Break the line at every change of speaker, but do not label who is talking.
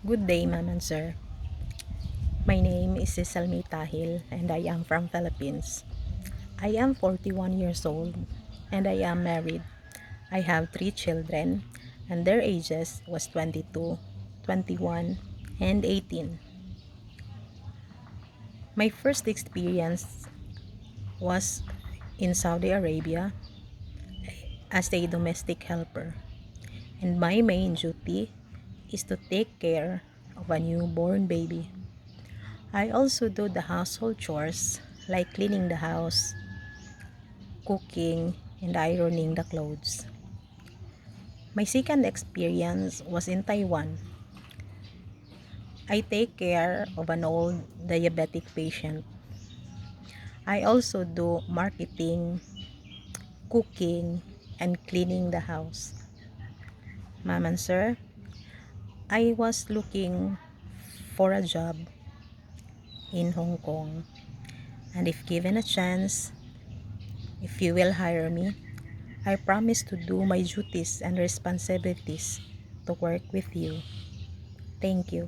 Good day, ma'am and sir. My name is Cecil May Tahil and I am from Philippines. I am 41 years old and I am married. I have 3 children and their ages was 22, 21, and 18. My first experience was in Saudi Arabia as a domestic helper, and my main duty is to take care of a newborn baby. I also do the household chores like cleaning the house, cooking, and ironing the clothes. My second experience was in Taiwan. I take care of an old diabetic patient. I also do marketing, cooking, and cleaning the house. Ma'am and sir, I was looking for a job in Hong Kong, and if given a chance, if you will hire me, I promise to do my duties and responsibilities to work with you. Thank you.